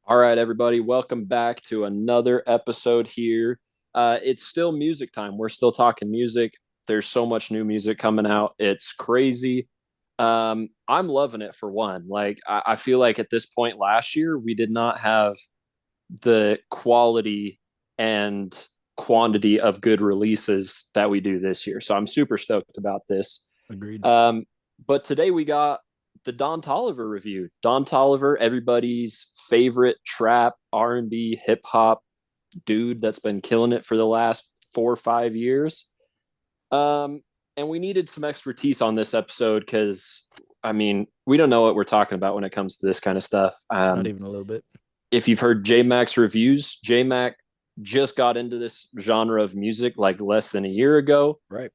All right, everybody, welcome back to another episode here. It's still music time. We're still talking music. There's so much new music coming out. It's crazy. I'm loving it for one. I feel like at this point last year, we did not have the quality and quantity of good releases that we do this year. So I'm super stoked about this. Agreed. But today we got the Don Toliver review. Don Toliver, everybody's favorite trap, R&B, hip hop dude that's been killing it for the last 4 or 5 years. And we needed some expertise on this episode because, I mean, we don't know what we're talking about when it comes to this kind of stuff. Not even a little bit. If you've heard J Mac's reviews, J Mac just got into this genre of music like less than a year ago. Right.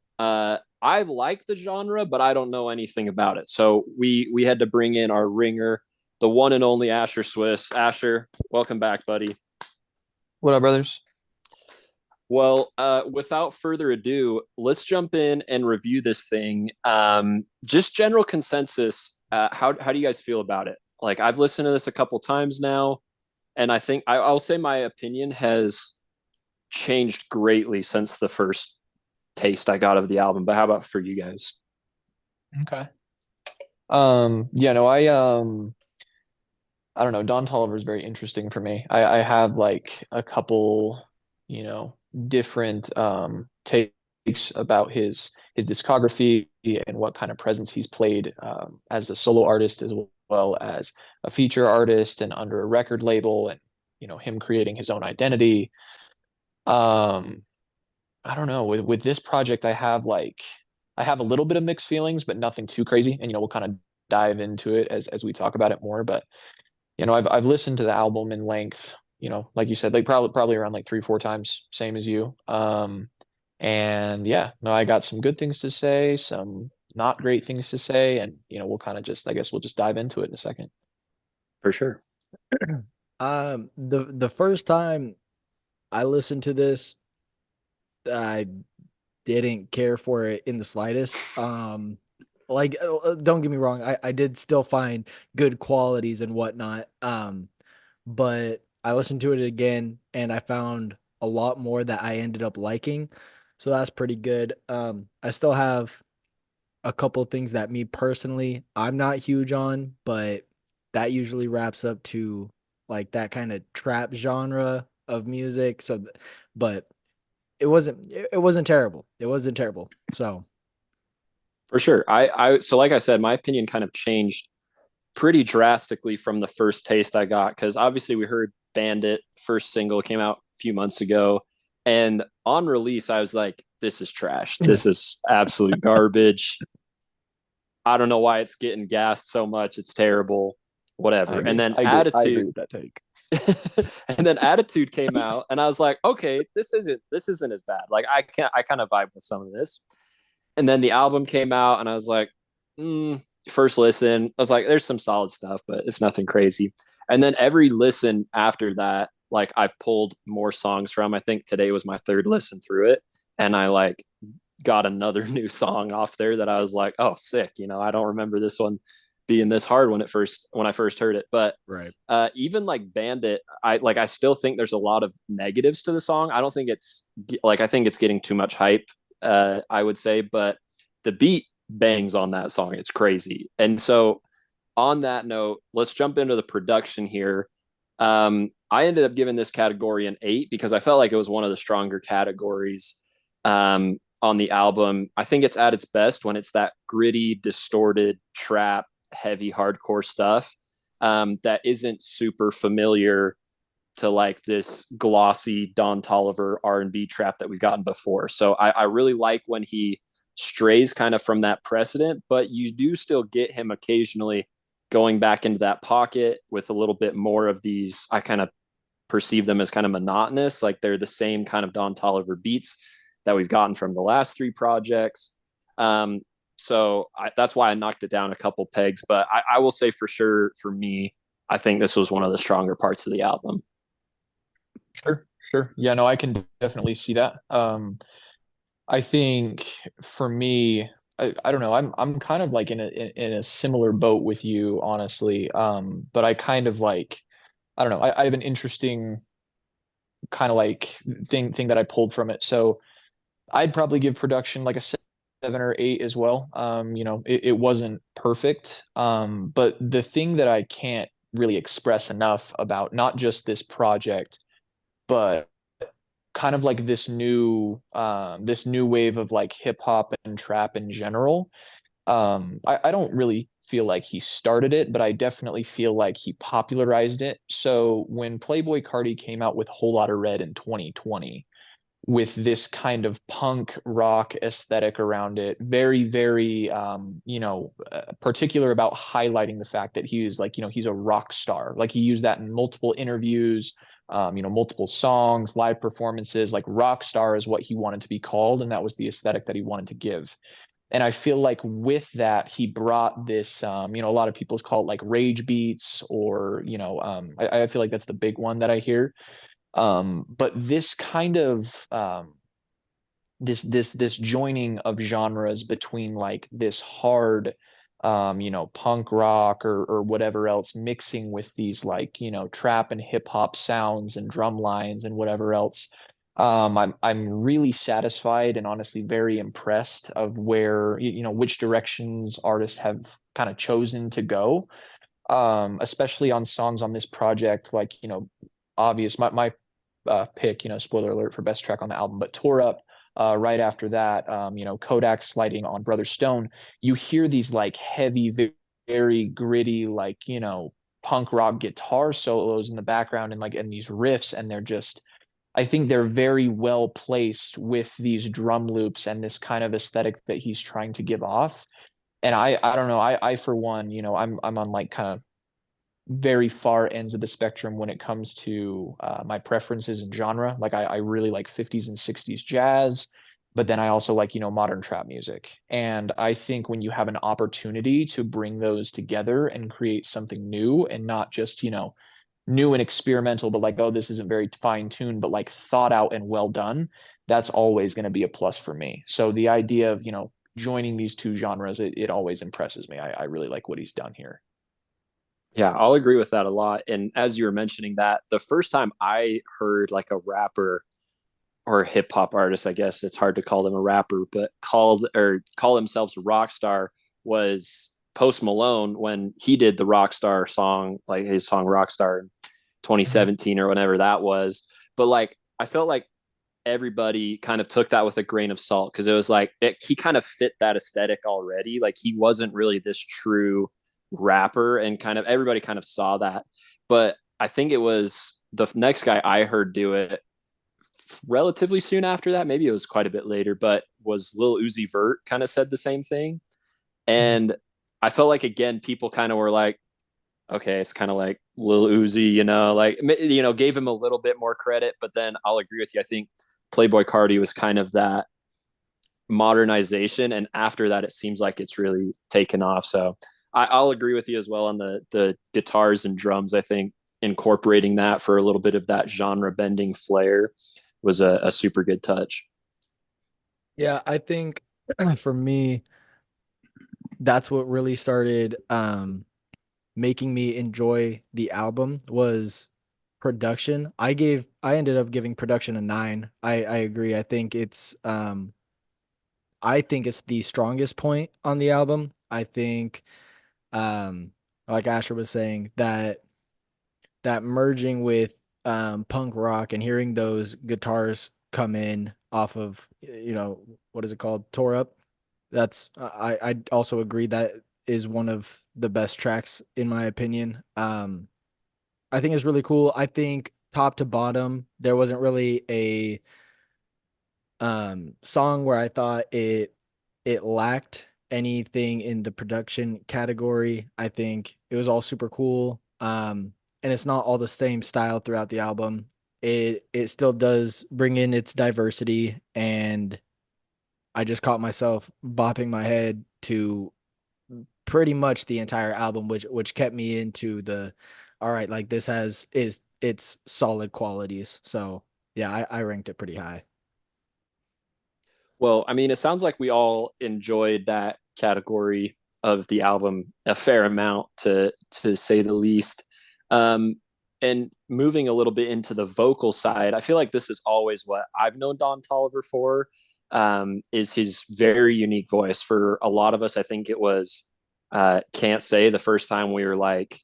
I like the genre, but I don't know anything about it. So we had to bring in our ringer, the one and only Asher Swiss. Asher, welcome back, buddy. What up, brothers? Well, without further ado, let's jump in and review this thing. Just general consensus. How do you guys feel about it? Like I've listened to this a couple times now, and I think I'll say my opinion has changed greatly since the first taste I got of the album. But how about for you guys? Okay. Yeah, no, I don't know. Don Toliver is very interesting for me. I have like a couple, different takes about his discography and what kind of presence he's played as a solo artist as well as a feature artist and under a record label and him creating his own identity. Um, I don't know. With this project, I have a little bit of mixed feelings, but nothing too crazy. And we'll kind of dive into it as we talk about it more. But I've listened to the album in length, like you said, like probably around like 3, 4 times, same as you. And yeah, no, I got some good things to say, some not great things to say, and we'll kind of just, I guess we'll just dive into it in a second. For sure. The first time I listened to this, I didn't care for it in the slightest. Don't get me wrong, I did still find good qualities and whatnot. But I listened to it again and I found a lot more that I ended up liking. So that's pretty good. I still have a couple of things that me personally I'm not huge on, but that usually wraps up to like that kind of trap genre of music. But it wasn't terrible. It wasn't terrible. So For sure. So like I said, my opinion kind of changed pretty drastically from the first taste I got because obviously we heard Bandit, first single came out a few months ago. And on release, I was like, this is trash. This is absolute garbage. I don't know why it's getting gassed so much. It's terrible. Whatever. And then I agree Attitude with that take. and then Attitude came out and I was like, okay, this isn't as bad. Like I kind of vibe with some of this. And then the album came out and I was like, first listen, I was like, there's some solid stuff, but it's nothing crazy. And then every listen after that, like I've pulled more songs from. I think today was my third listen through it. And I like got another new song off there that I was like, oh, sick. I don't remember this one being this hard when I first heard it. But right. even like Bandit, I still think there's a lot of negatives to the song. I don't think it's like I think it's getting too much hype. I would say, but the beat bangs on that song. It's crazy. And so on that note, let's jump into the production here. I ended up giving this category an 8 because I felt like it was one of the stronger categories on the album. I think it's at its best when it's that gritty, distorted, trap, heavy, hardcore stuff that isn't super familiar to like this glossy Don Toliver R&B trap that we've gotten before. So I really like when he strays kind of from that precedent, but you do still get him occasionally going back into that pocket with a little bit more of these. I kind of perceive them as kind of monotonous, like they're the same kind of Don Toliver beats that we've gotten from the last 3 projects. That's why I knocked it down a couple pegs, but I will say for sure for me, I think this was one of the stronger parts of the album. Sure. Yeah, no, I can definitely see that. I think for me, I don't know. I'm kind of like in a similar boat with you, honestly. But I kind of like I don't know. I have an interesting kind of like thing that I pulled from it. So I'd probably give production like a 7 or 8 as well. It wasn't perfect. But the thing that I can't really express enough about not just this project, but kind of like this new wave of like hip hop and trap in general. I don't really feel like he started it, but I definitely feel like he popularized it. So when Playboy Cardi came out with Whole Lotta Red in 2020, with this kind of punk rock aesthetic around it, very, very, particular about highlighting the fact that he was like, he's a rock star. Like he used that in multiple interviews, multiple songs, live performances. Like rock star is what he wanted to be called, and that was the aesthetic that he wanted to give. And I feel like with that, he brought this, a lot of people call it like rage beats, or, I feel like that's the big one that I hear. But this kind of this joining of genres between like this hard, punk rock or whatever else, mixing with these like, trap and hip hop sounds and drum lines and whatever else. I'm really satisfied and honestly very impressed of where, which directions artists have kind of chosen to go. Especially on songs on this project, like, obvious, my pick, spoiler alert for best track on the album, but Tore Up, right after that, Kodak sliding on Brother Stone, you hear these like heavy, very gritty, like, punk rock guitar solos in the background and these riffs, and they're just, I think they're very well placed with these drum loops and this kind of aesthetic that he's trying to give off. And I don't know, I for one, I'm on like kind of very far ends of the spectrum when it comes to my preferences in genre. Like I really like 50s and 60s jazz, but then I also like, modern trap music. And I think when you have an opportunity to bring those together and create something new and not just, new and experimental, but like, oh, this isn't very fine tuned, but like thought out and well done, that's always going to be a plus for me. So the idea of, joining these two genres, it always impresses me. I really like what he's done here. Yeah, I'll agree with that a lot. And as you were mentioning that, the first time I heard like a rapper or hip hop artist, I guess it's hard to call them a rapper, but call themselves a rock star, was Post Malone when he did the Rockstar song, like his song Rockstar in 2017 or whenever that was. But like I felt like everybody kind of took that with a grain of salt, because it was like he kind of fit that aesthetic already. Like he wasn't really this true rapper, and kind of everybody kind of saw that. But I think it was the next guy I heard do it relatively soon after that, maybe it was quite a bit later, but was Lil Uzi Vert, kind of said the same thing. And I felt like, again, people kind of were like, okay, it's kind of like Lil Uzi, like, gave him a little bit more credit. But then I'll agree with you. I think Playboy Cardi was kind of that modernization. And after that, it seems like it's really taken off. So I'll agree with you as well on the guitars and drums. I think incorporating that for a little bit of that genre bending flair was a super good touch. Yeah, I think for me, that's what really started making me enjoy the album was production. I ended up giving production a 9. I agree. I think it's the strongest point on the album. I think like Asher was saying, that merging with punk rock and hearing those guitars come in off of, what is it called, Tore Up. That's I also agree that is one of the best tracks in my opinion. I think it's really cool. I think top to bottom there wasn't really a song where I thought it lacked anything in the production category. I think it was all super cool. And it's not all the same style throughout the album. It still does bring in its diversity, and I just caught myself bopping my head to pretty much the entire album, which kept me into the all right, like this has is its solid qualities. So yeah, I ranked it pretty high. Well, I mean, it sounds like we all enjoyed that category of the album a fair amount, to say the least. Um, And moving a little bit into the vocal side, I feel like this is always what I've known Don Toliver for, is his very unique voice. For a lot of us, I think it was Can't Say the first time we were like,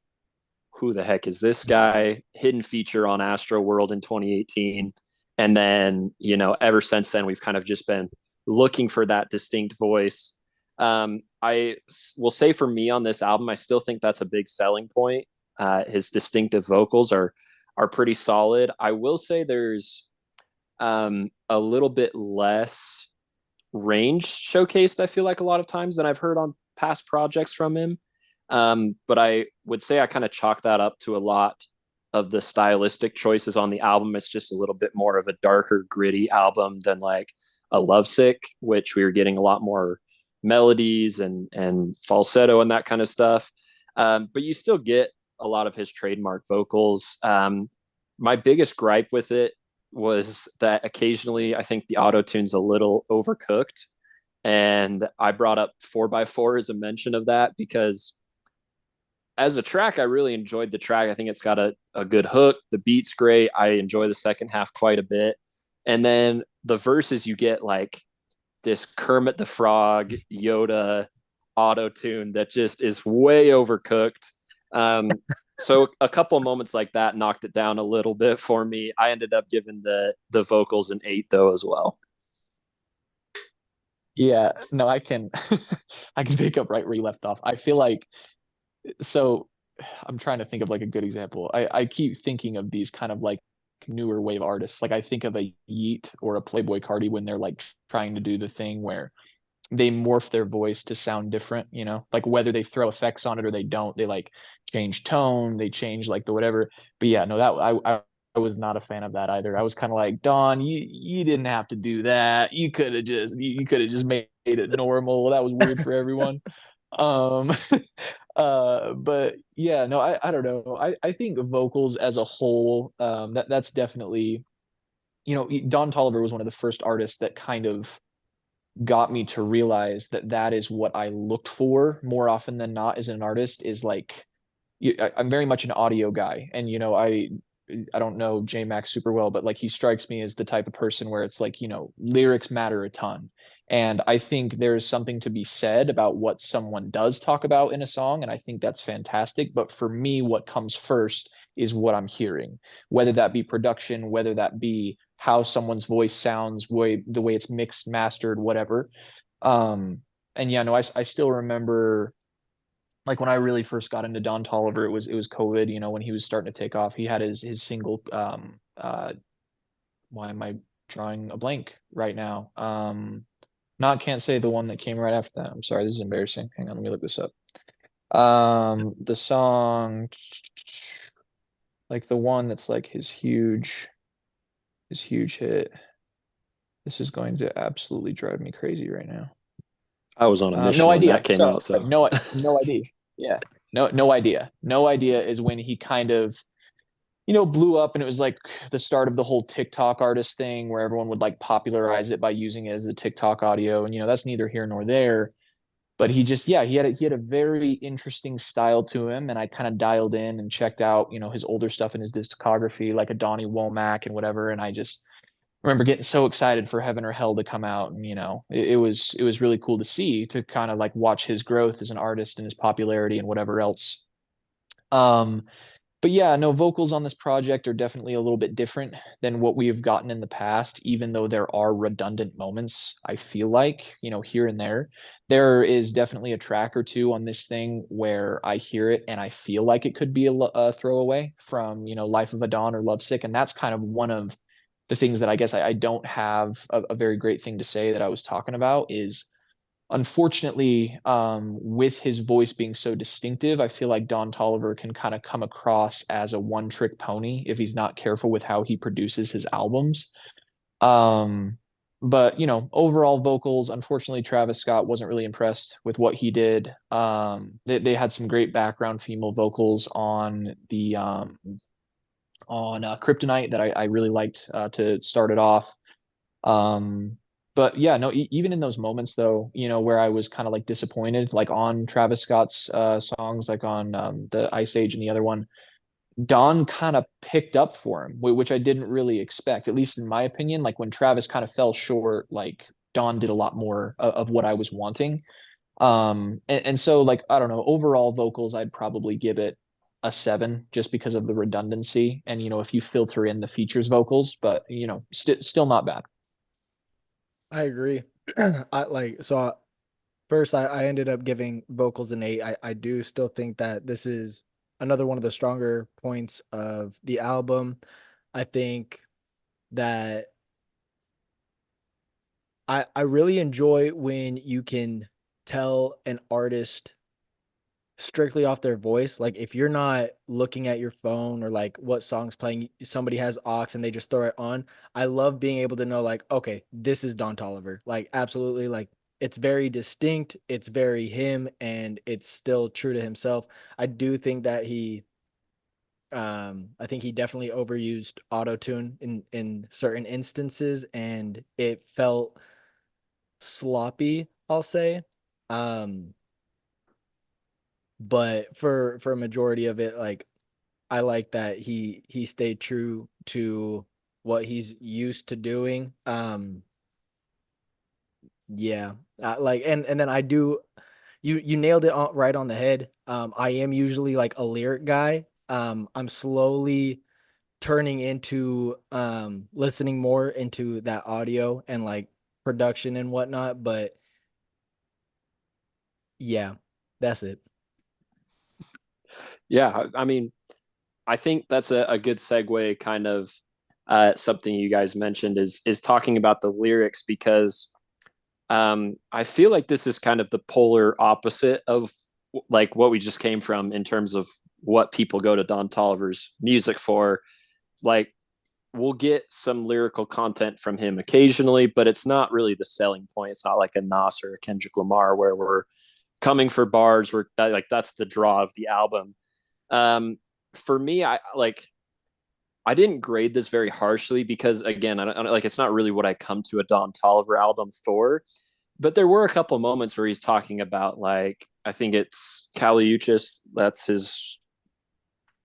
who the heck is this guy? Hidden feature on Astro World in 2018. And then, ever since then, we've kind of just been looking for that distinct voice. I will say for me on this album, I still think that's a big selling point. His distinctive vocals are pretty solid. I will say there's a little bit less range showcased, I feel like, a lot of times than I've heard on past projects from him. But I would say I kind of chalk that up to a lot of the stylistic choices on the album. It's just a little bit more of a darker, gritty album than like a Lovesick, which we were getting a lot more melodies and falsetto and that kind of stuff. But you still get a lot of his trademark vocals. My biggest gripe with it was that occasionally I think the auto-tune's a little overcooked. And I brought up 4x4 as a mention of that because as a track, I really enjoyed the track. I think it's got a good hook. The beat's great. I enjoy the second half quite a bit. And then the verses, you get like this Kermit the Frog, Yoda auto tune that just is way overcooked. So a couple of moments like that knocked it down a little bit for me. I ended up giving the vocals an 8 though as well. Yeah, no, I can I can pick up right where you left off. I feel like, so I'm trying to think of like a good example. I keep thinking of these kind of like newer wave artists. Like I think of a Yeet or a Playboy Cardi when they're like trying to do the thing where they morph their voice to sound different, like whether they throw effects on it or they don't, they like change tone, they change like the whatever. But yeah, no, that I was not a fan of that either. I was kind of like, Don, you didn't have to do that. You could have just made it normal. That was weird for everyone. But yeah, no, I don't know. I think vocals as a whole, that's definitely, Don Toliver was one of the first artists that kind of got me to realize that that is what I looked for more often than not as an artist, is like, I'm very much an audio guy. And, I don't know J Max super well, but like he strikes me as the type of person where it's like, lyrics matter a ton. And I think there's something to be said about what someone does talk about in a song. And I think that's fantastic. But for me, what comes first is what I'm hearing, whether that be production, whether that be how someone's voice sounds, the way it's mixed, mastered, whatever. And yeah, no, I still remember like when I really first got into Don Toliver, it was COVID, when he was starting to take off. He had his single, why am I drawing a blank right now? Not Can't Say, the one that came right after that. I'm sorry, this is embarrassing. Hang on, let me look this up. The song, like the one that's like his huge hit. This is going to absolutely drive me crazy right now. I was on a mission no when idea. that came out, so no idea. Yeah, no idea. No idea is when he kind of, blew up, and it was like the start of the whole TikTok artist thing where everyone would like popularize it by using it as the TikTok audio, and that's neither here nor there. But he just, yeah, he had a very interesting style to him, and I kind of dialed in and checked out, his older stuff in his discography, like a Donnie Womack and whatever, and I just remember getting so excited for Heaven or Hell to come out. And it was really cool to see, to kind of like watch his growth as an artist and his popularity and whatever else. But yeah, no, vocals on this project are definitely a little bit different than what we have gotten in the past, even though there are redundant moments, I feel like, here and there. There is definitely a track or two on this thing where I hear it and I feel like it could be a throwaway from, Life of a Dawn or Lovesick. And that's kind of one of the things that I guess I don't have a very great thing to say that I was talking about is, unfortunately, with his voice being so distinctive, I feel like Don Toliver can kind of come across as a one-trick pony if he's not careful with how he produces his albums. But overall vocals, unfortunately, Travis Scott wasn't really impressed with what he did. They had some great background female vocals on the Kryptonite that I really liked to start it off. But yeah, no, even in those moments though, where I was kind of like disappointed, like on Travis Scott's songs, like on the Ice Age and the other one, Don kind of picked up for him, which I didn't really expect, at least in my opinion. Like when Travis kind of fell short, like Don did a lot more of what I was wanting. And so like, I don't know, overall vocals, I'd probably give it a 7 just because of the redundancy. And, if you filter in the features vocals, but, still not bad. I agree. I like so first I ended up giving vocals an 8. I do still think that this is another one of the stronger points of the album. I think that I really enjoy when you can tell an artist strictly off their voice. Like if you're not looking at your phone or like what song's playing, somebody has aux and they just throw it on. I love being able to know like, okay, this is Don Toliver. Like absolutely, like it's very distinct, it's very him, and it's still true to himself. I do think that I think he definitely overused auto-tune in certain instances and it felt sloppy, I'll say. Um but for a majority of it, like I like that he stayed true to what he's used to doing. Yeah, like and then I do you nailed it right on the head. I am usually like a lyric guy. I'm slowly turning into listening more into that audio and like production and whatnot. But yeah, that's it. Yeah, I mean, I think that's a good segue, kind of something you guys mentioned is talking about the lyrics, because I feel like this is kind of the polar opposite of like what we just came from in terms of what people go to Don Toliver's music for. Like we'll get some lyrical content from him occasionally, but it's not really the selling point. It's not like a Nas or a Kendrick Lamar where we're coming for bars. Where like that's the draw of the album. For me, I didn't grade this very harshly because again, I don't like it's not really what I come to a Don Toliver album for. But there were a couple of moments where he's talking about like I think it's Caliuchis, that's his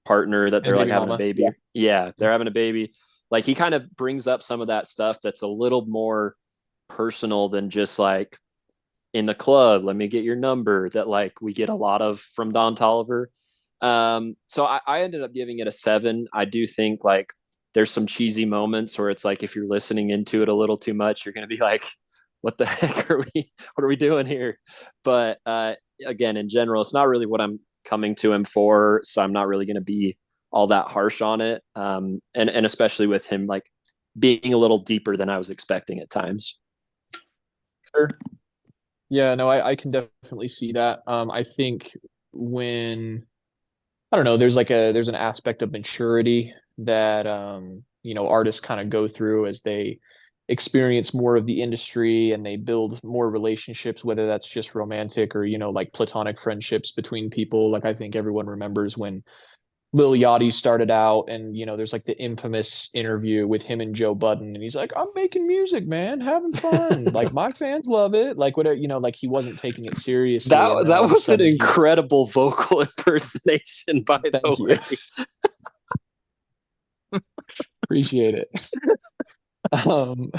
partner that And they're like Baby having a Mama. baby. Yeah, they're having a baby. Like he kind of brings up some of that stuff that's a little more personal than just like in the club, let me get your number, that like we get a lot of from Don Toliver. So I ended up giving it a 7. I do think like there's some cheesy moments where it's like if you're listening into it a little too much, you're gonna be like, what the heck are we what are we doing here? But again, in general, it's not really what I'm coming to him for, so I'm not really gonna be all that harsh on it. And especially with him like being a little deeper than I was expecting at times. Sure. Yeah, no, I can definitely see that. I think when I don't know, there's an aspect of maturity that artists kind of go through as they experience more of the industry and they build more relationships, whether that's just romantic or, like platonic friendships between people. Like I think everyone remembers when Lil Yachty started out, and there's like the infamous interview with him and Joe Budden, and he's like, "I'm making music, man, having fun. Like my fans love it. Like whatever, like he wasn't taking it seriously, and then That all of a was an sudden he, incredible vocal impersonation, by the thank you, way. appreciate it. Um,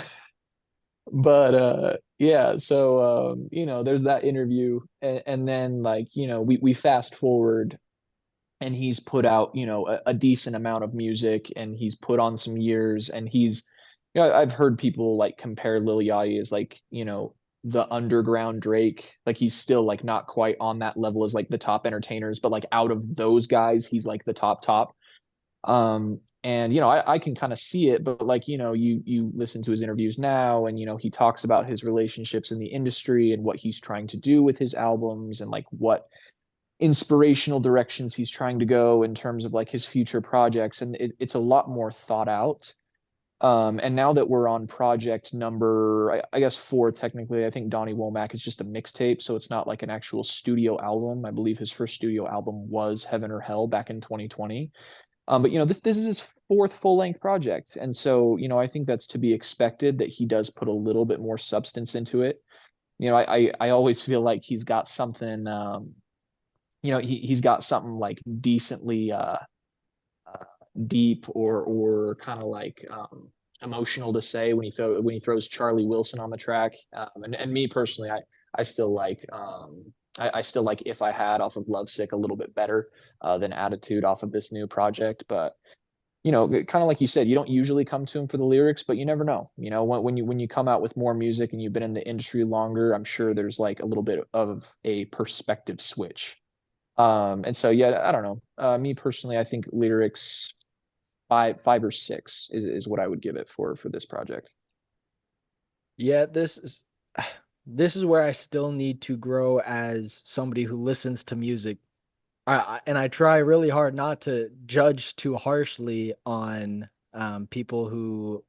but yeah, so there's that interview, and then like we fast forward, and he's put out a decent amount of music, and he's put on some years, and he's I've heard people like compare Lil Yachty as like the underground Drake. Like he's still like not quite on that level as like the top entertainers, but like out of those guys he's like the top. And I can kind of see it, but like you listen to his interviews now, and he talks about his relationships in the industry and what he's trying to do with his albums, and like what inspirational directions he's trying to go in terms of like his future projects, and it's a lot more thought out. And now that we're on project number, I guess 4 technically, I think Donnie Womack is just a mixtape, so it's not like an actual studio album. I believe his first studio album was Heaven or Hell back in 2020. But this is his 4th full length project, and so I think that's to be expected that he does put a little bit more substance into it. I always feel like he's got something. He's got something like decently deep or kind of like emotional to say when he throws Charlie Wilson on the track. And me personally, I still like I still like If I Had off of Lovesick a little bit better than Attitude off of this new project. But kind of like you said, you don't usually come to him for the lyrics, but you never know. When you come out with more music and you've been in the industry longer, I'm sure there's like a little bit of a perspective switch. And so yeah, I don't know. Me personally, I think lyrics five or six is what I would give it for this project. Yeah, this is where I still need to grow as somebody who listens to music. And I try really hard not to judge too harshly on people who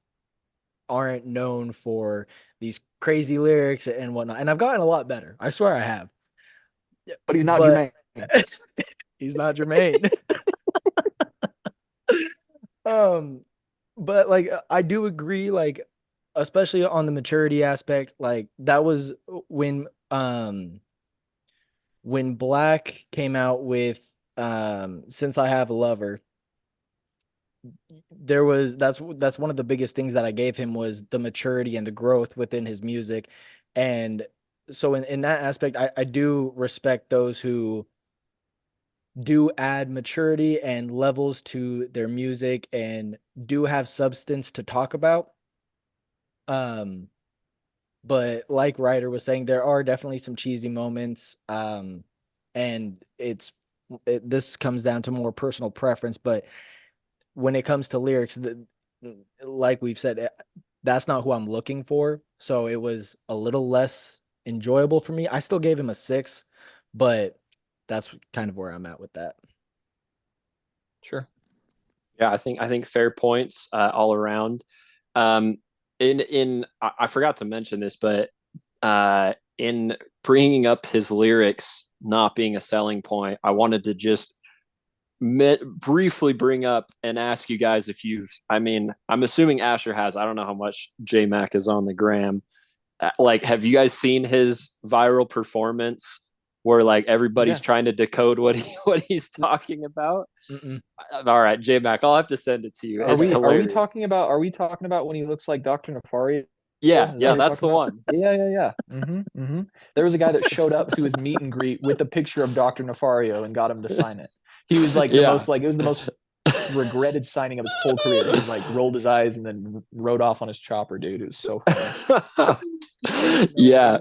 aren't known for these crazy lyrics and whatnot. And I've gotten a lot better. I swear I have. But he's not But Jermaine. he's not Jermaine. But like I do agree, like especially on the maturity aspect, like that was when Black came out with Since I Have a Lover. That's one of the biggest things that I gave him was the maturity and the growth within his music. And so in that aspect, I do respect those who do add maturity and levels to their music and do have substance to talk about. But like Ryder was saying, there are definitely some cheesy moments. And this comes down to more personal preference, but when it comes to lyrics, like we've said, that's not who I'm looking for. So it was a little less enjoyable for me. I still gave him a 6, but that's kind of where I'm at with that. Sure. Yeah, I think fair points all around. I forgot to mention this, but in bringing up his lyrics not being a selling point, I wanted to just briefly bring up and ask you guys if I'm assuming Asher has. I don't know how much J-Mac is on the gram. Like, have you guys seen his viral performance where like everybody's trying to decode what he's talking about? Mm-mm. All right, J-Mac, I'll have to send it to you. Are we talking about when he looks like Dr. Nefario? Yeah, that's the one. Yeah. There was a guy that showed up to his meet and greet with a picture of Dr. Nefario and got him to sign it. He was like it was the most regretted signing of his whole career. He like rolled his eyes and then rode off on his chopper, dude. It was so funny. Yeah.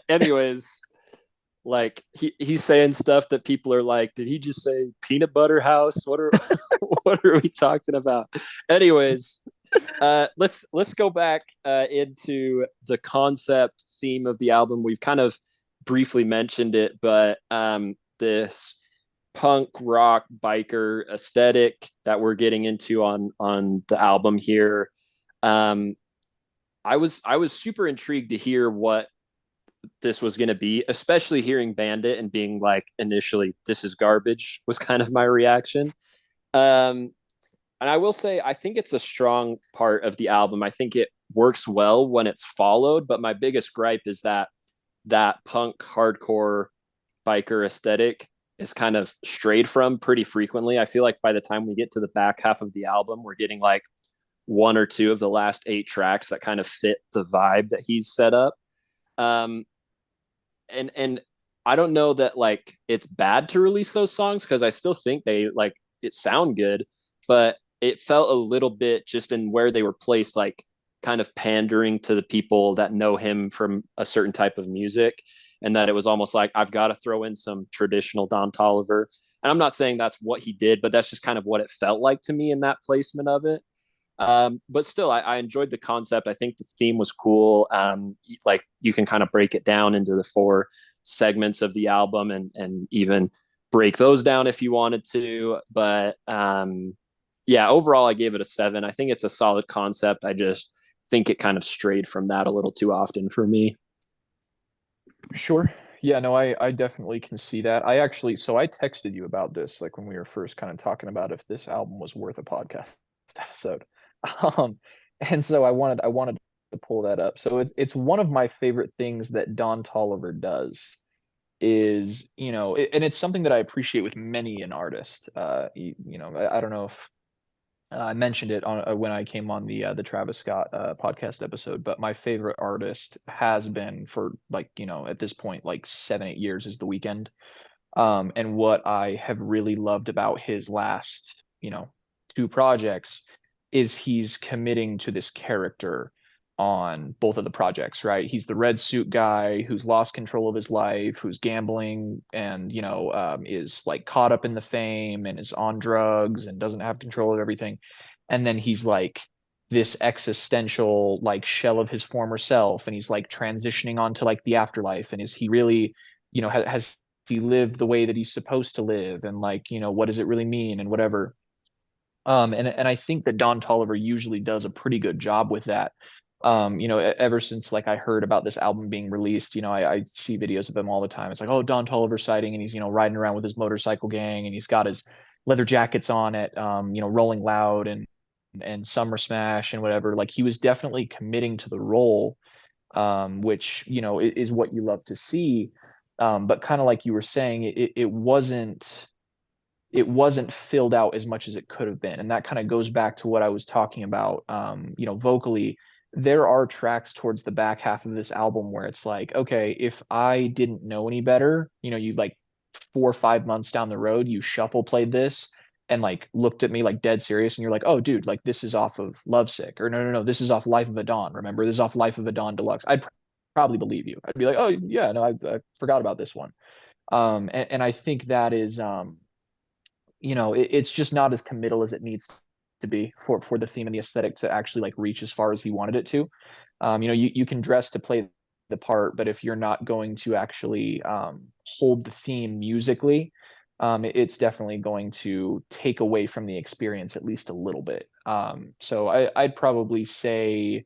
Anyways, like he's saying stuff that people are like, did he just say peanut butter house? What are we talking about? Anyways, let's go back into the concept theme of the album. We've kind of briefly mentioned it, but this punk rock biker aesthetic that we're getting into on the album here. I was super intrigued to hear what this was going to be, especially hearing Bandit and being like, initially, this is garbage was kind of my reaction. And I will say, I think it's a strong part of the album. I think it works well when it's followed, but my biggest gripe is that punk hardcore biker aesthetic is kind of strayed from pretty frequently. I feel like by the time we get to the back half of the album, we're getting like 1 or 2 of the last 8 tracks that kind of fit the vibe that he's set up. And I don't know that like it's bad to release those songs, because I still think they like it sound good, but it felt a little bit just in where they were placed, like kind of pandering to the people that know him from a certain type of music, and that it was almost like, I've got to throw in some traditional Don Toliver. And I'm not saying that's what he did, but that's just kind of what it felt like to me in that placement of it. But still, I enjoyed the concept. I think the theme was cool. Like you can kind of break it down into the 4 segments of the album and even break those down if you wanted to. But yeah, overall, I gave it a 7. I think it's a solid concept. I just think it kind of strayed from that a little too often for me. Sure. Yeah, no, I definitely can see that. I texted you about this, like when we were first kind of talking about if this album was worth a podcast episode. And so I wanted to pull that up. So it's one of my favorite things that Don Toliver does is, and it's something that I appreciate with many an artist. I don't know if I mentioned it on when I came on the Travis Scott podcast episode, but my favorite artist has been for like, at this point, like 7-8 years is The Weeknd. And what I have really loved about his last, two projects is he's committing to this character on both of the projects, right? He's the red suit guy who's lost control of his life, who's gambling and, is like caught up in the fame and is on drugs and doesn't have control of everything. And then he's like this existential like shell of his former self, and he's like transitioning onto like the afterlife. And is he really, has he lived the way that he's supposed to live? And like, what does it really mean and whatever. And I think that Don Toliver usually does a pretty good job with that. Ever since like I heard about this album being released, I see videos of him all the time. It's like, oh, Don Toliver sighting, and he's, riding around with his motorcycle gang, and he's got his leather jackets on at, Rolling Loud and Summer Smash and whatever. Like he was definitely committing to the role, which, is what you love to see. But kind of like you were saying, it wasn't filled out as much as it could have been. And that kind of goes back to what I was talking about, vocally. There are tracks towards the back half of this album where it's like, okay, if I didn't know any better, you like 4 or 5 months down the road, you shuffle played this and like looked at me like dead serious, and you're like, oh dude, like this is off of Lovesick, or no, this is off Life of a Dawn. Remember, this is off Life of a Dawn Deluxe. I'd probably believe you. I'd be like, oh yeah, no, I forgot about this one. And I think that is, it's just not as committal as it needs to be for the theme and the aesthetic to actually like reach as far as he wanted it to. You can dress to play the part, but if you're not going to actually hold the theme musically, it's definitely going to take away from the experience at least a little bit. So I'd probably say,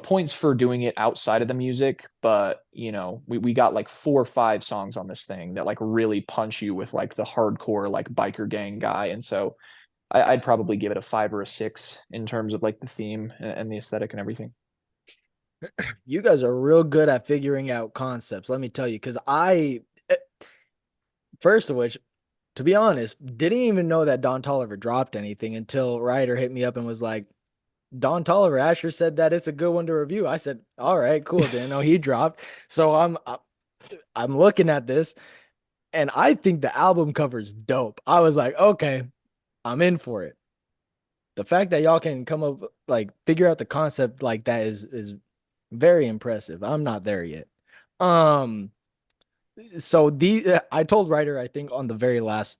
points for doing it outside of the music, but we got like 4 or 5 songs on this thing that like really punch you with like the hardcore like biker gang guy. And so I'd probably give it a 5 or a 6 in terms of like the theme and the aesthetic and everything. You guys are real good at figuring out concepts, let me tell you, because first of which, to be honest, didn't even know that Don Toliver dropped anything until Ryder hit me up and was like, Don Toliver Asher said that it's a good one to review. I said, all right, cool. Didn't know he dropped. So I'm looking at this, and I think the album cover's dope. I was like, okay, I'm in for it. The fact that y'all can come up, like, figure out the concept like that is very impressive. I'm not there yet. So I told Ryder, I think on the very last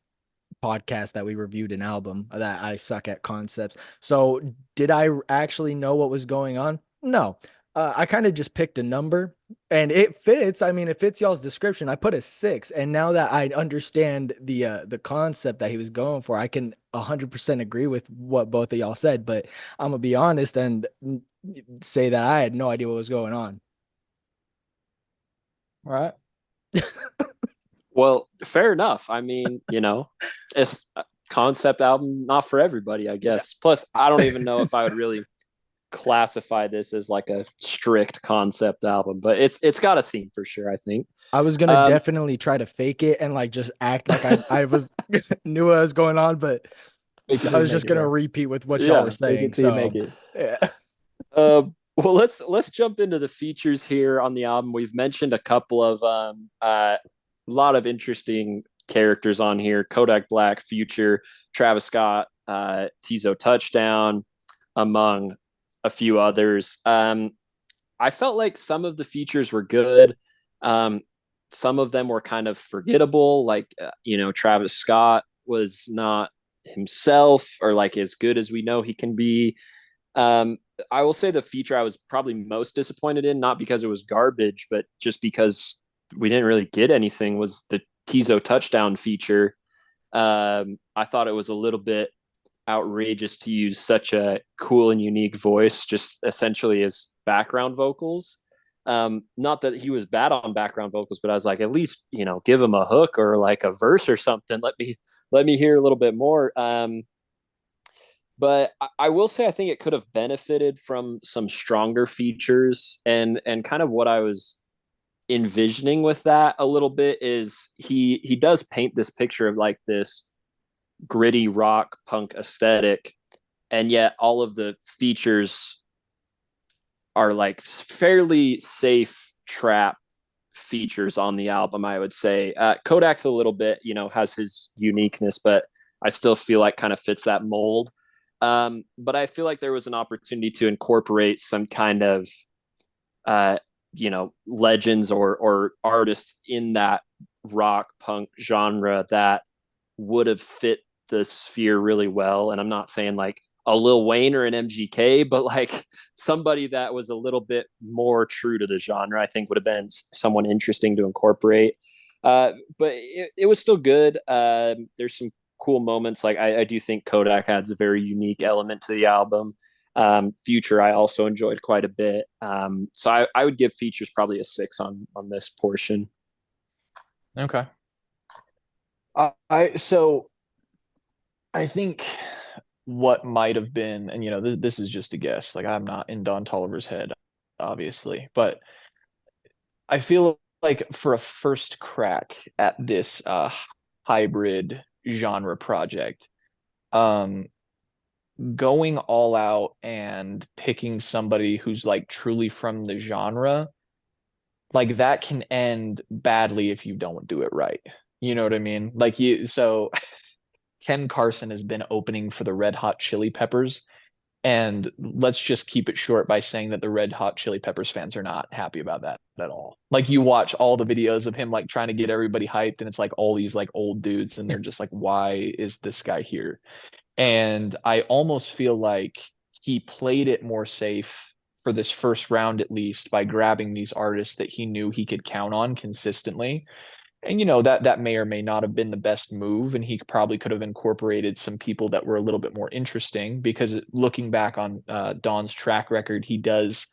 podcast that we reviewed an album, that I suck at concepts. So did I actually know what was going on? No. I kind of just picked a number, and it fits. I mean, it fits y'all's description. I put a 6, and now that I understand the concept that he was going for, I can 100% agree with what both of y'all said. But I'm gonna be honest and say that I had no idea what was going on. All right. Well, fair enough. I mean, it's a concept album, not for everybody, I guess. Yeah. Plus, I don't even know if I would really classify this as like a strict concept album, but it's got a theme for sure, I think. I was gonna definitely try to fake it and like just act like I was knew what was going on, but I was just gonna repeat with what y'all were saying. So yeah. Well, let's jump into the features here on the album. We've mentioned a couple of a lot of interesting characters on here: Kodak Black, Future, Travis Scott, Tizo Touchdown, among a few others. I felt like some of the features were good. Some of them were kind of forgettable. Like, Travis Scott was not himself or like as good as we know he can be. I will say the feature I was probably most disappointed in, not because it was garbage, but just because we didn't really get anything, was the Tizo Touchdown feature. I thought it was a little bit outrageous to use such a cool and unique voice just essentially as background vocals. Not that he was bad on background vocals, but I was like, at least give him a hook or like a verse or something. Let me hear a little bit more. But I will say I think it could have benefited from some stronger features, and kind of what I was envisioning with that a little bit is he does paint this picture of like this gritty rock punk aesthetic, and yet all of the features are like fairly safe trap features on the album, I would say. Kodak's a little bit, has his uniqueness, but I still feel like kind of fits that mold. But I feel like there was an opportunity to incorporate some kind of, legends or artists in that rock punk genre that would have fit the sphere really well. And I'm not saying like a Lil Wayne or an MGK, but like somebody that was a little bit more true to the genre, I think would have been someone interesting to incorporate. But it was still good. There's some cool moments. Like I do think Kodak adds a very unique element to the album. Future, I also enjoyed quite a bit. So I would give Features probably a 6 on this portion. Okay. So I think what might have been, and this is just a guess, like I'm not in Don Toliver's head, obviously, but I feel like for a first crack at this hybrid genre project, um, going all out and picking somebody who's like truly from the genre, like that can end badly if you don't do it right. You know what I mean? So Ken Carson has been opening for the Red Hot Chili Peppers. And let's just keep it short by saying that the Red Hot Chili Peppers fans are not happy about that at all. Like you watch all the videos of him like trying to get everybody hyped, and it's like all these like old dudes, and they're just like, why is this guy here? And I almost feel like he played it more safe for this first round, at least, by grabbing these artists that he knew he could count on consistently. And that may or may not have been the best move, and he probably could have incorporated some people that were a little bit more interesting, because looking back on Don's track record, he does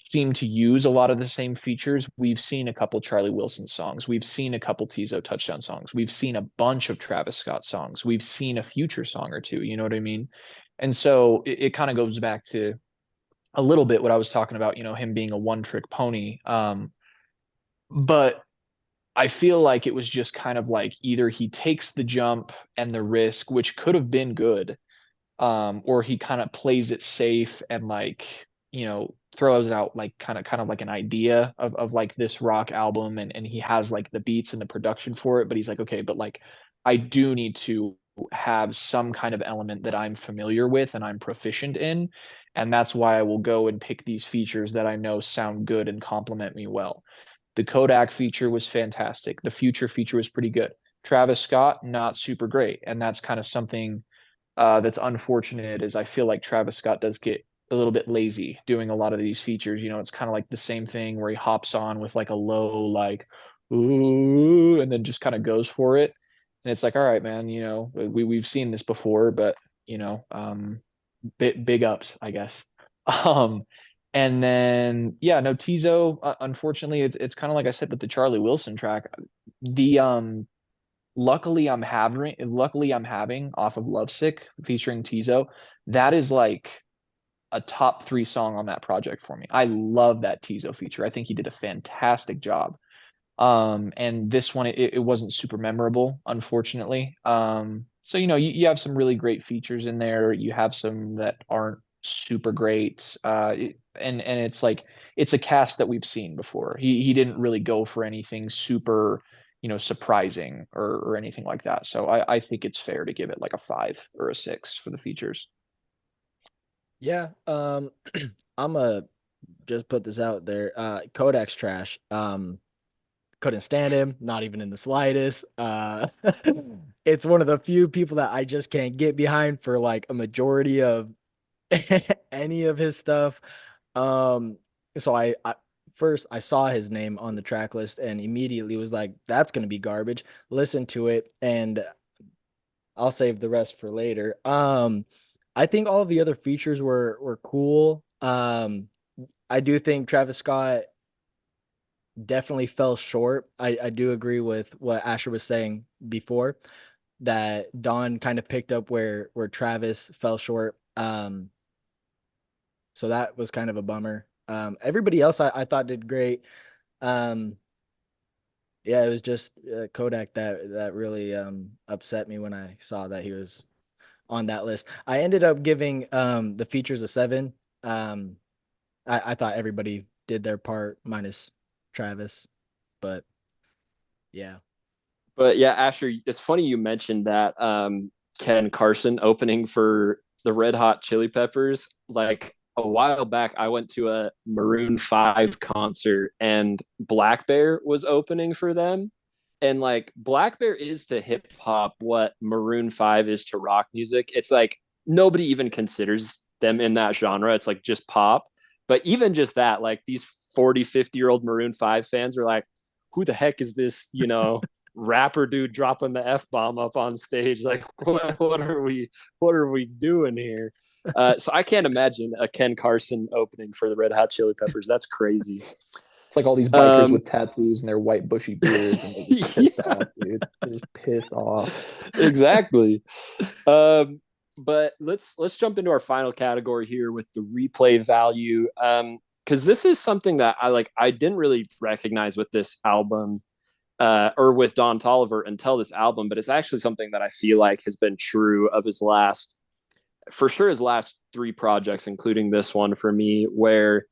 seem to use a lot of the same features. We've seen a couple Charlie Wilson songs, we've seen a couple Tizo Touchdown songs, we've seen a bunch of Travis Scott songs, we've seen a Future song or two, you know what I mean? And so it kind of goes back to a little bit what I was talking about, him being a one-trick pony. But I feel like it was just kind of like either he takes the jump and the risk, which could have been good, or he kind of plays it safe and like, throws out like kind of like an idea of like this rock album, and he has like the beats and the production for it, but he's like, okay, but like I do need to have some kind of element that I'm familiar with and I'm proficient in. And that's why I will go and pick these features that I know sound good and complement me well. The Kodak feature was fantastic. The Future feature was pretty good. Travis Scott, not super great. And that's kind of something that's unfortunate, is I feel like Travis Scott does get a little bit lazy doing a lot of these features. It's kind of like the same thing where he hops on with like a low, like, ooh, and then just kind of goes for it. And it's like, all right, man, we've seen this before, but, big ups, I guess. Um, and then no, Tizo, unfortunately, it's kind of like I said with the Charlie Wilson track. The luckily I'm having off of Lovesick featuring Tizo. That is like a top 3 song on that project for me. I love that Tizo feature. I think he did a fantastic job. And this one, it wasn't super memorable, unfortunately. So you have some really great features in there. You have some that aren't super great. And it's like it's a cast that we've seen before. He didn't really go for anything super, surprising or anything like that. So I think it's fair to give it like a 5 or a 6 for the features. Yeah. I'm a just put this out there. Kodak's trash. Couldn't stand him, not even in the slightest. It's one of the few people that I just can't get behind for like a majority of any of his stuff. So I first I saw his name on the track list and immediately was like, that's gonna be garbage. Listen to it, and I'll save the rest for later. I think all of the other features were cool. I do think Travis Scott definitely fell short. I do agree with what Asher was saying before, that Don kind of picked up where Travis fell short. So that was kind of a bummer. Everybody else I thought did great. Yeah, it was just Kodak that really upset me when I saw that he was on that list. I ended up giving the features a 7. Um, I thought everybody did their part minus Travis, but yeah. But yeah, Asher, it's funny you mentioned that Ken Carson opening for the Red Hot Chili Peppers. Like a while back, I went to a Maroon 5 concert and Black Bear was opening for them. And like Black Bear is to hip hop what Maroon 5 is to rock music. It's like nobody even considers them in that genre. It's like just pop. But even just that, like these 40, 50-year-old Maroon 5 fans are like, who the heck is this, rapper dude dropping the F-bomb up on stage? Like, what are we doing here? So I can't imagine a Ken Carson opening for the Red Hot Chili Peppers. That's crazy. It's like all these bikers with tattoos and their white bushy beards, and they're just pissed off, dude. They're just pissed off. Exactly. But let's jump into our final category here with the replay value. Because this is something that I didn't really recognize with this album, or with Don Toliver until this album, but it's actually something that I feel like has been true of his last 3 projects, including this one for me, where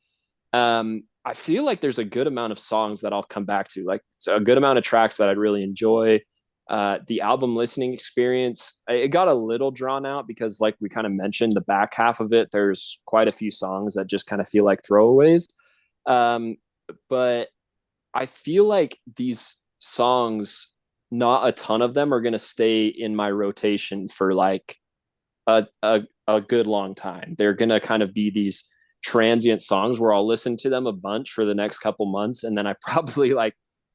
I feel like there's a good amount of songs that I'll come back to, like a good amount of tracks that I'd really enjoy. The album listening experience, it got a little drawn out because, like we kind of mentioned, the back half of it, there's quite a few songs that just kind of feel like throwaways. But I feel like these songs, not a ton of them are going to stay in my rotation for like a good long time. They're going to kind of be these transient songs where I'll listen to them a bunch for the next couple months, and then I probably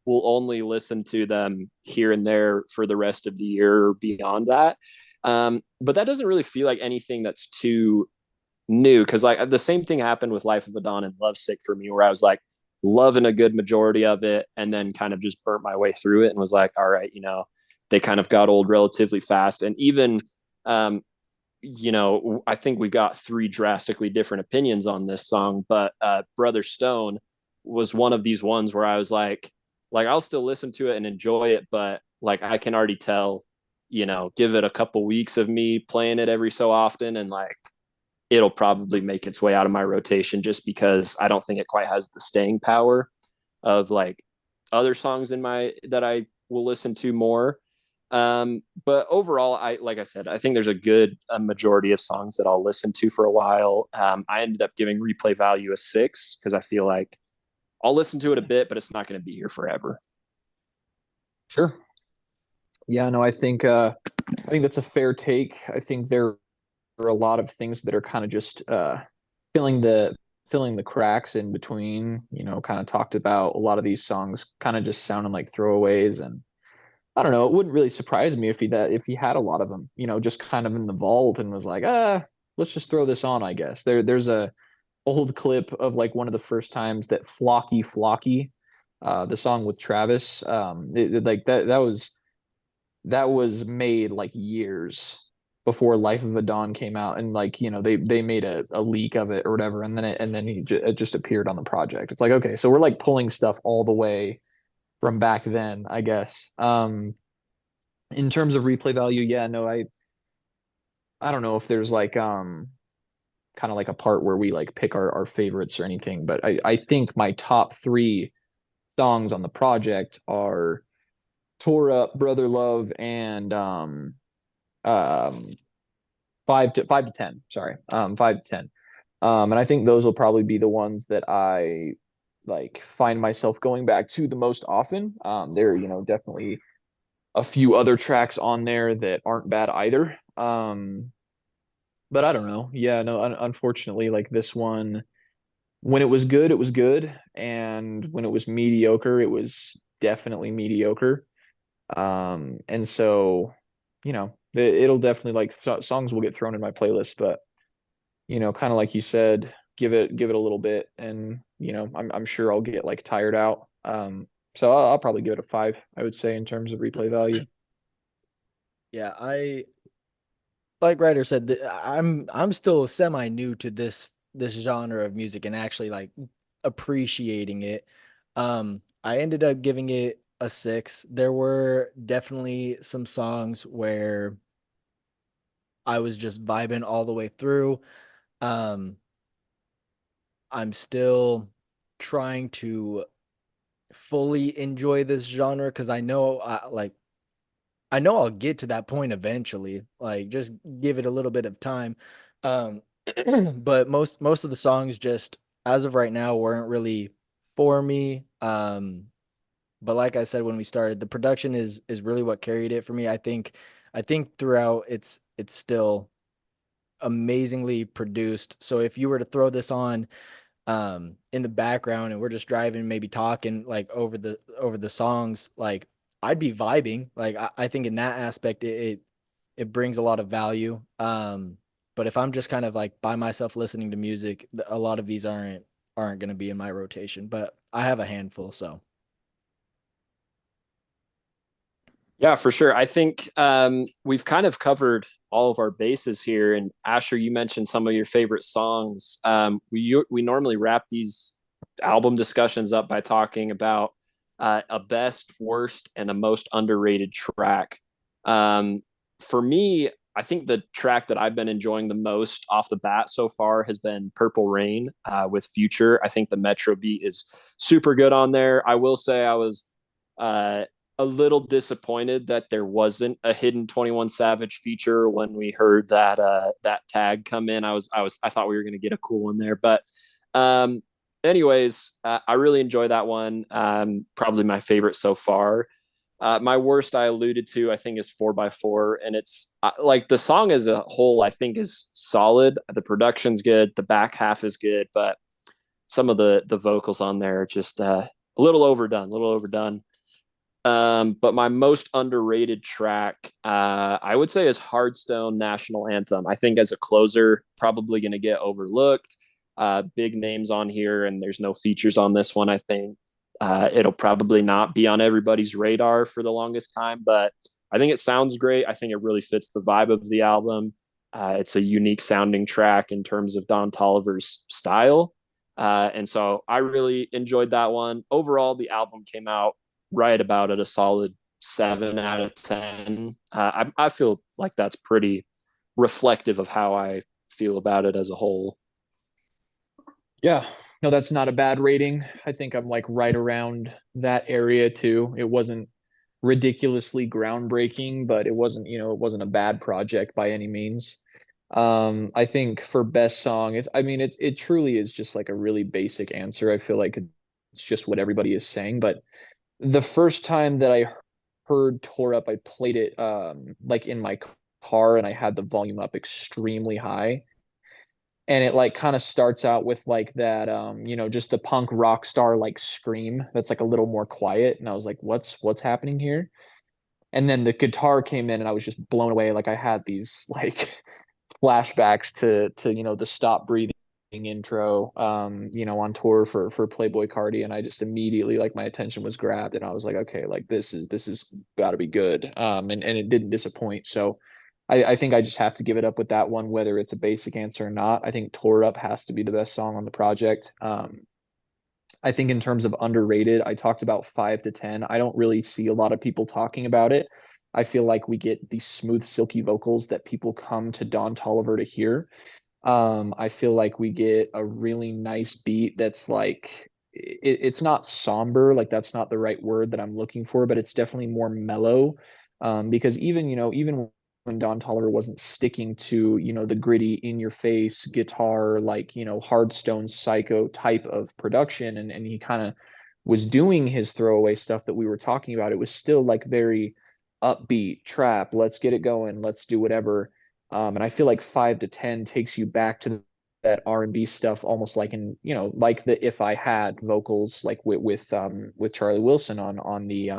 will only listen to them here and there for the rest of the year or beyond that. But that doesn't really feel like anything that's too new, because like the same thing happened with Life of a Dawn and Lovesick for me, where I was like loving a good majority of it and then kind of just burnt my way through it and was like, all right, they kind of got old relatively fast. And even I think we got 3 drastically different opinions on this song, but Brother Stone was one of these ones where I was like I'll still listen to it and enjoy it, but like I can already tell, give it a couple weeks of me playing it every so often, and like it'll probably make its way out of my rotation, just because I don't think it quite has the staying power of like other songs that I will listen to more. But overall, like I said, I think there's a majority of songs that I'll listen to for a while. I ended up giving replay value a 6 because I feel like I'll listen to it a bit, but it's not going to be here forever. Sure. Yeah, no, I think that's a fair take. I think there are a lot of things that are kind of just filling the cracks in between. Kind of talked about a lot of these songs kind of just sounding like throwaways, and I don't know. It wouldn't really surprise me if he had a lot of them, just kind of in the vault and was like, let's just throw this on. I guess there's a old clip of like one of the first times that Flocky Flocky, the song with Travis, like that was made like years before Life of a Dawn came out, and like they made a leak of it or whatever, and then it just appeared on the project. It's like, okay, so we're like pulling stuff all the way from back then, I guess. In terms of replay value, yeah, no, I don't know if there's like kind of like a part where we like pick our favorites or anything, but I think my top 3 songs on the project are Tore Up, Brother Love, and 5 to 10. Sorry, 5 to 10. And I think those will probably be the ones that I like find myself going back to the most often. There are, definitely a few other tracks on there that aren't bad either. But I don't know. Yeah, no, unfortunately, like this one, when it was good, it was good. And when it was mediocre, it was definitely mediocre. And so, it'll definitely like songs will get thrown in my playlist, but kind of like you said, give it a little bit, and I'm sure I'll get like tired out. So I'll probably give it a 5, I would say, in terms of replay value. Yeah, like Ryder said, I'm still semi new to this genre of music and actually like appreciating it. I ended up giving it a 6. There were definitely some songs where I was just vibing all the way through. Um, I'm still trying to fully enjoy this genre because I know I'll get to that point eventually. Like just give it a little bit of time. Um, but most of the songs just as of right now weren't really for me. But like I said when we started, the production is really what carried it for me. I think throughout it's still amazingly produced. So if you were to throw this on in the background and we're just driving, maybe talking like over the songs, like I'd be vibing. Like I think in that aspect it brings a lot of value. But if I'm just kind of like by myself listening to music, a lot of these aren't going to be in my rotation, but I have a handful. So Yeah, for sure. I think we've kind of covered all of our bases here. And Asher, you mentioned some of your favorite songs. We normally wrap these album discussions up by talking about a best, worst, and a most underrated track. Um, for me, I think the track that I've been enjoying the most off the bat so far has been Purple Rain with Future. I think the Metro beat is super good on there. I will say I was uh, a little disappointed that there wasn't a hidden 21 Savage feature when we heard that tag come in. I thought we were going to get a cool one there, but um anyways, I really enjoy that one. Probably my favorite so far. My worst I alluded to, I think, is 4x4, and it's like the song as a whole, I think, is solid. The production's good, the back half is good, but some of the vocals on there are just a little overdone, a little overdone. But my most underrated track, I would say, is Hardstone National Anthem. I think as a closer, probably going to get overlooked. Big names on here, and there's no features on this one. I think it'll probably not be on everybody's radar for the longest time, but I think it sounds great. I think it really fits the vibe of the album. It's a unique sounding track in terms of Don Toliver's style. And so I really enjoyed that one. Overall, the album came out right about at a solid 7 out of 10. I feel like that's pretty reflective of how I feel about it as a whole. Yeah, no, that's not a bad rating. I think I'm like right around that area too. It wasn't ridiculously groundbreaking, but it wasn't a bad project by any means. I think for best song, it truly is just like a really basic answer. I feel like it's just what everybody is saying, but the first time that I heard Tore Up, I played it like in my car and I had the volume up extremely high. And it like kind of starts out with like that just the punk rock star like scream that's like a little more quiet. And I was like, what's happening here? And then the guitar came in and I was just blown away. Like I had these like flashbacks to the Stop Breathing intro on tour for Playboy Cardi, and I just immediately like my attention was grabbed and I was like, okay, like this is got to be good. And it didn't disappoint. So I think I just have to give it up with that one, whether it's a basic answer or not. I think Tore Up has to be the best song on the project. I think in terms of underrated, I talked about 5 to 10. I don't really see a lot of people talking about it. I feel like we get these smooth, silky vocals that people come to Don Toliver to hear. I feel like we get a really nice beat that's like it's not somber, like that's not the right word that I'm looking for, but it's definitely more mellow. Because even when Don Toliver wasn't sticking to, the gritty in your face guitar, like, Hardstone Psycho type of production, and he kind of was doing his throwaway stuff that we were talking about, it was still like very upbeat trap, let's get it going, let's do whatever. And I feel like 5 to 10 takes you back to that R&B stuff, almost like like the If I Had vocals, like with Charlie Wilson on the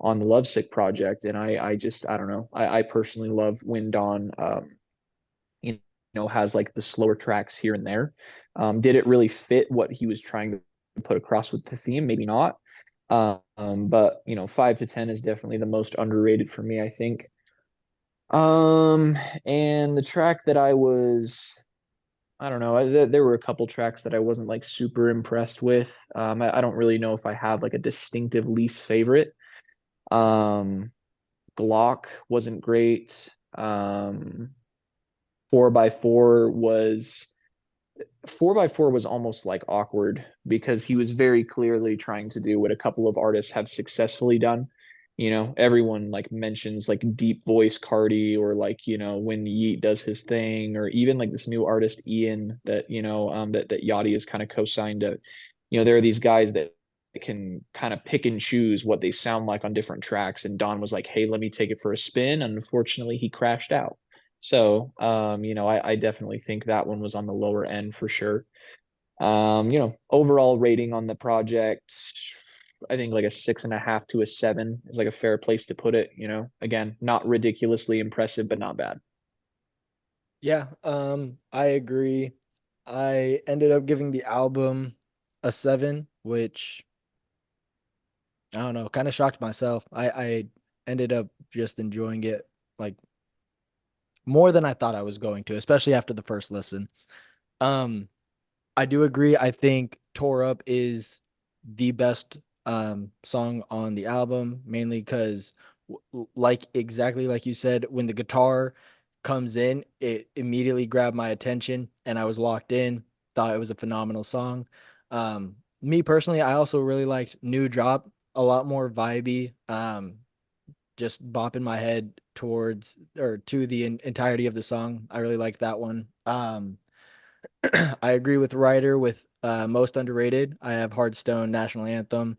Lovesick project. And I don't know. I personally love when Don you has like the slower tracks here and there. Did it really fit what he was trying to put across with the theme? Maybe not. But 5 to 10 is definitely the most underrated for me, I think. And the track that I don't know, there were a couple tracks that I wasn't like super impressed with. I don't really know if I have like a distinctive least favorite. Glock wasn't great. 4x4 was 4x4 was almost like awkward because he was very clearly trying to do what a couple of artists have successfully done. Everyone like mentions like deep voice Cardi, or like, when Yeet does his thing, or even like this new artist Ian that, that Yachty is kind of co-signed to. There are these guys that can kind of pick and choose what they sound like on different tracks. And Don was like, hey, let me take it for a spin. And unfortunately, he crashed out. So, I definitely think that one was on the lower end for sure. Overall rating on the project, I think like a 6.5 to a 7 is like a fair place to put it. Again, not ridiculously impressive, but not bad. Yeah, I agree. I ended up giving the album a 7, which I don't know, kind of shocked myself. I ended up just enjoying it like more than I thought I was going to, especially after the first listen. Um, I do agree. I think Tore Up is the best song on the album, mainly because like exactly like you said, when the guitar comes in, it immediately grabbed my attention and I was locked in. Thought it was a phenomenal song. Me personally, I also really liked New Drop, a lot more vibey. Just bopping my head towards or to the entirety of the song. I really liked that one. I agree with Ryder with most underrated. I have Hardstone National Anthem.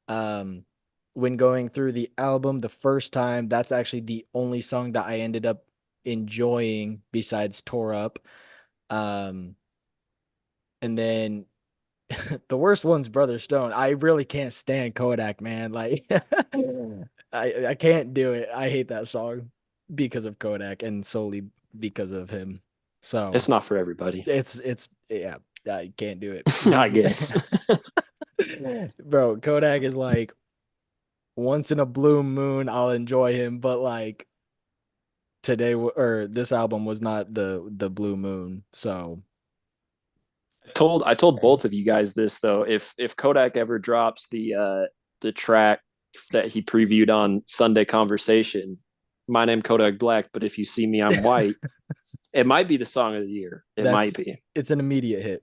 Um, when going through the album the first time, that's actually the only song that I ended up enjoying besides Tore Up. Um, and then the worst one's Brother Stone. I really can't stand Kodak, man. Like I can't do it. I hate that song because of Kodak and solely because of him. So It's not for everybody. it's yeah, I can't do it. I guess. Bro, Kodak is like once in a blue moon I'll enjoy him, but like today or this album was not the blue moon. So I told both of you guys this though. If Kodak ever drops the track that he previewed on Sunday Conversation, my name Kodak Black, but if you see me, I'm white. It might be the song of the year. It might be. It's an immediate hit.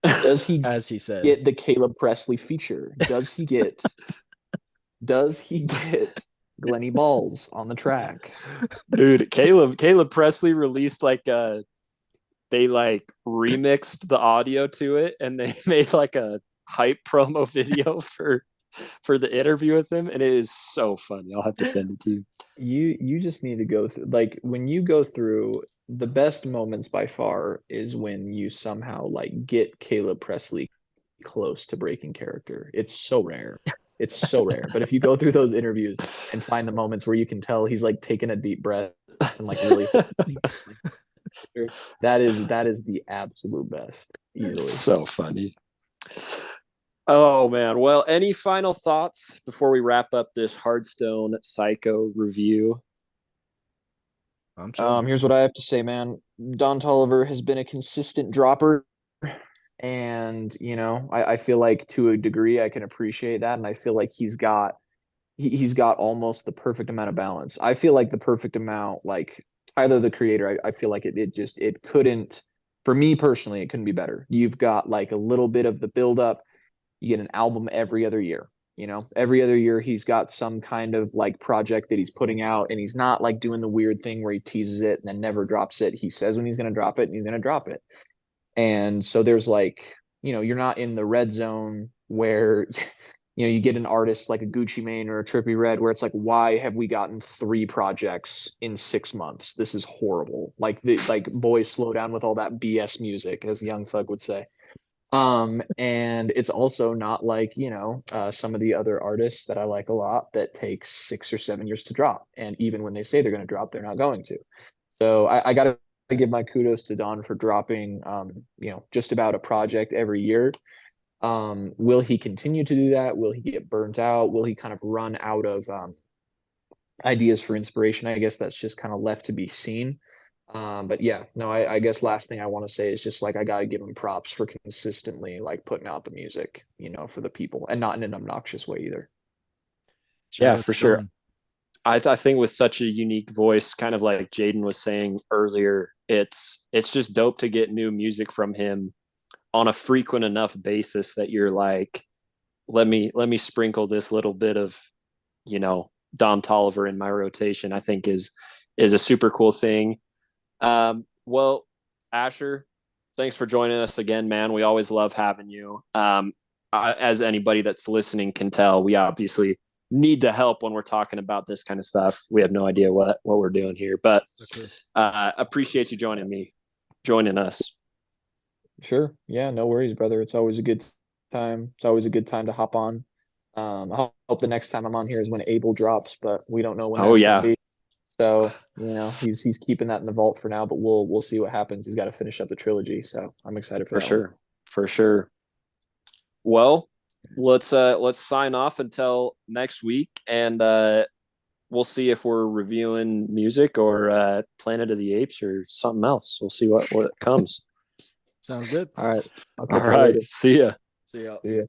Does he as he said get the Caleb Presley feature? Does he get Glenny Balls on the track? Dude, Caleb Presley released like they like remixed the audio to it and they made like a hype promo video for the interview with him, and it is so funny. I'll have to send it to you. You just need to go through, like, when you go through, the best moments by far is when you somehow like get Caleb Presley close to breaking character. It's so rare. It's so rare. But if you go through those interviews and find the moments where you can tell he's like taking a deep breath and like really that is the absolute best. Easily. So funny. Oh man. Well, any final thoughts before we wrap up this Hardstone Psycho review? Here's what I have to say, man. Don Toliver has been a consistent dropper, and I feel like to a degree I can appreciate that, and I feel like he's got almost the perfect amount of balance. I feel like the perfect amount, like Tyler the Creator, I feel like it couldn't, for me personally, it couldn't be better. You've got like a little bit of the buildup. You get an album every other year. Every other year he's got some kind of like project that he's putting out, and he's not like doing the weird thing where he teases it and then never drops it. He says when he's going to drop it, and he's going to drop it. And so there's like, you're not in the red zone where you get an artist like a Gucci Mane or a Trippie Redd where it's like, why have we gotten 3 projects in 6 months? This is horrible. Like boys, slow down with all that BS music, as Young Thug would say. And it's also not like, some of the other artists that I like a lot that take 6 or 7 years to drop. And even when they say they're going to drop, they're not going to. So I got to give my kudos to Don for dropping, just about a project every year. Will he continue to do that? Will he get burnt out? Will he kind of run out of ideas for inspiration? I guess that's just kind of left to be seen. But yeah, no, I guess last thing I want to say is just like I got to give him props for consistently like putting out the music, for the people, and not in an obnoxious way either. Yeah, Shout out for to sure. Don. I think with such a unique voice, kind of like Jaden was saying earlier, it's just dope to get new music from him on a frequent enough basis that you're like, let me sprinkle this little bit of, Don Toliver in my rotation. I think is a super cool thing. Well, Asher, thanks for joining us again, man. We always love having you. As anybody that's listening can tell, we obviously need the help when we're talking about this kind of stuff. We have no idea what we're doing here, but appreciate you joining us. Sure. Yeah, no worries, brother. It's always a good time. It's always a good time to hop on. I hope the next time I'm on here is when Abel drops, but we don't know when that's gonna be. So, he's keeping that in the vault for now, but we'll see what happens. He's got to finish up the trilogy, so I'm excited for that sure. one. For sure. Well, let's sign off until next week, and we'll see if we're reviewing music or Planet of the Apes or something else. We'll see what comes. Sounds good. All right. All right. See ya. See ya. See ya.